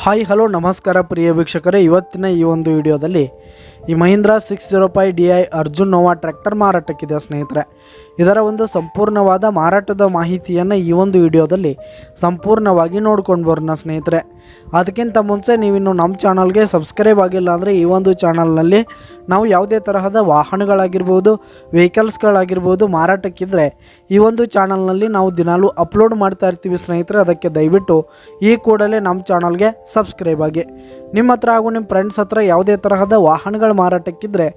Hi hello ನಮಸ್ಕಾರ ಪ್ರಿಯ ವೀಕ್ಷಕರೇ, ಇವತ್ತಿನ ಈ ಒಂದು ವಿಡಿಯೋದಲ್ಲಿ ಈ ಮಹೀಂದ್ರಾ 605 DI ಅರ್ಜುನ್ ನೋವಾ ಟ್ರ್ಯಾಕ್ಟರ್ ಮಾರಾಟಕ್ಕಿದೆ ಸ್ನೇಹಿತರೆ. ಇದರ ಒಂದು ಸಂಪೂರ್ಣವಾದ ಮಾರಾಟದ ಮಾಹಿತಿಯನ್ನು ಈ ಒಂದು ವಿಡಿಯೋದಲ್ಲಿ ಸಂಪೂರ್ಣವಾಗಿ ನೋಡ್ಕೊಂಡು ಬರೋಣ ಸ್ನೇಹಿತರೆ. ಅದಕ್ಕಿಂತ ಮುಂಚೆ ನೀವಿನ್ನು ನಮ್ಮ ಚಾನಲ್ಗೆ ಸಬ್ಸ್ಕ್ರೈಬ್ ಆಗಿಲ್ಲ ಅಂದರೆ ಈ ಒಂದು ಚಾನಲ್ನಲ್ಲಿ ನಾವು ಯಾವುದೇ ತರಹದ ವಾಹನಗಳಾಗಿರ್ಬೋದು, ವೆಹಿಕಲ್ಸ್ಗಳಾಗಿರ್ಬೋದು ಮಾರಾಟಕ್ಕಿದ್ರೆ ಈ ಒಂದು ಚಾನಲ್ನಲ್ಲಿ ನಾವು ದಿನಾಲೂ ಅಪ್ಲೋಡ್ ಮಾಡ್ತಾ ಇರ್ತೀವಿ ಸ್ನೇಹಿತರೆ. ಅದಕ್ಕೆ ದಯವಿಟ್ಟು ಈ ಕೂಡಲೇ ನಮ್ಮ ಚಾನಲ್ಗೆ ಸಬ್ಸ್ಕ್ರೈಬ್ ಆಗಿ. ನಿಮ್ಮ ಹತ್ರ ಹಾಗೂ ನಿಮ್ಮ ಫ್ರೆಂಡ್ಸ್ ಹತ್ರ ಯಾವುದೇ ತರಹದ ವಾಹನಗಳ ಮಾರಾಟಕ್ಕಿದ್ರೆ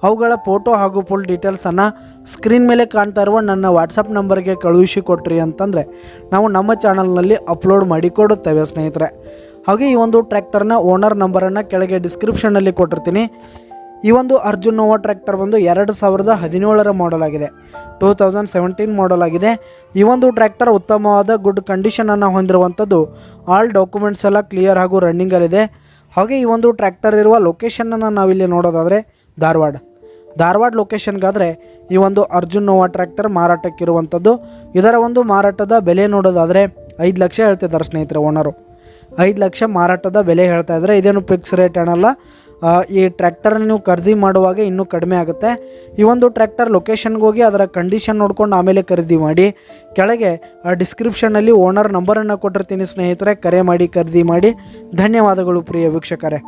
ಅವುಗಳ ಫೋಟೋ ಹಾಗೂ ಫುಲ್ ಡೀಟೇಲ್ಸನ್ನು ಸ್ಕ್ರೀನ್ ಮೇಲೆ ಕಾಣ್ತಾ ಇರುವ ನನ್ನ ವಾಟ್ಸಪ್ ನಂಬರ್ಗೆ ಕಳುಹಿಸಿ ಕೊಟ್ರಿ ಅಂತಂದರೆ ನಾವು ನಮ್ಮ ಚಾನಲ್ನಲ್ಲಿ ಅಪ್ಲೋಡ್ ಮಾಡಿ ಕೊಡುತ್ತೇವೆ ಸ್ನೇಹಿತರೆ. ಹಾಗೆ ಈ ಒಂದು ಟ್ರ್ಯಾಕ್ಟರ್ನ ಓನರ್ ನಂಬರನ್ನು ಕೆಳಗೆ ಡಿಸ್ಕ್ರಿಪ್ಷನಲ್ಲಿ ಕೊಟ್ಟಿರ್ತೀನಿ. ಈ ಒಂದು ಅರ್ಜುನ್ ನೋವಾ ಟ್ರ್ಯಾಕ್ಟರ್ ಬಂದು 2017 ಮಾಡಲ್ ಆಗಿದೆ, 2017 ಮಾಡಲ್ ಆಗಿದೆ. ಈ ಒಂದು ಟ್ರ್ಯಾಕ್ಟರ್ ಉತ್ತಮವಾದ ಗುಡ್ ಕಂಡೀಷನನ್ನು ಹೊಂದಿರುವಂಥದ್ದು. ಆಲ್ ಡಾಕ್ಯುಮೆಂಟ್ಸ್ ಎಲ್ಲ ಕ್ಲಿಯರ್ ಹಾಗೂ ರನ್ನಿಂಗಲ್ಲಿದೆ. ಹಾಗೆ ಈ ಒಂದು ಟ್ರ್ಯಾಕ್ಟರ್ ಇರುವ ಲೊಕೇಶನನ್ನು ನಾವಿಲ್ಲಿ ನೋಡೋದಾದರೆ ಧಾರವಾಡ ಲೊಕೇಶನ್ಗಾದರೆ ಈ ಒಂದು ಅರ್ಜುನ್ ನೋವಾ ಟ್ರ್ಯಾಕ್ಟರ್ ಮಾರಾಟಕ್ಕಿರುವಂಥದ್ದು. ಇದರ ಒಂದು ಮಾರಾಟದ ಬೆಲೆ ನೋಡೋದಾದರೆ 5 ಲಕ್ಷ ಹೇಳ್ತಿದ್ದಾರೆ ಸ್ನೇಹಿತರೆ. ಓನರು 5 ಲಕ್ಷ ಮಾರಾಟದ ಬೆಲೆ ಹೇಳ್ತಾ ಇದ್ದಾರೆ. ಇದೇನು ಫಿಕ್ಸ್ ರೇಟ್ ಏನಲ್ಲ. ಈ ಟ್ರ್ಯಾಕ್ಟರ್ ನೀವು ಖರೀದಿ ಮಾಡುವಾಗ ಇನ್ನೂ ಕಡಿಮೆ ಆಗುತ್ತೆ. ಈ ಒಂದು ಟ್ರ್ಯಾಕ್ಟರ್ ಲೊಕೇಶನ್ಗೆ ಹೋಗಿ ಅದರ ಕಂಡೀಷನ್ ನೋಡ್ಕೊಂಡು ಆಮೇಲೆ ಖರೀದಿ ಮಾಡಿ. ಕೆಳಗೆ ಡಿಸ್ಕ್ರಿಪ್ಷನಲ್ಲಿ ಓನರ್ ನಂಬರನ್ನು ಕೊಟ್ಟಿರ್ತೀನಿ ಸ್ನೇಹಿತರೆ, ಕರೆ ಮಾಡಿ ಖರೀದಿ ಮಾಡಿ. ಧನ್ಯವಾದಗಳು ಪ್ರಿಯ ವೀಕ್ಷಕರೇ.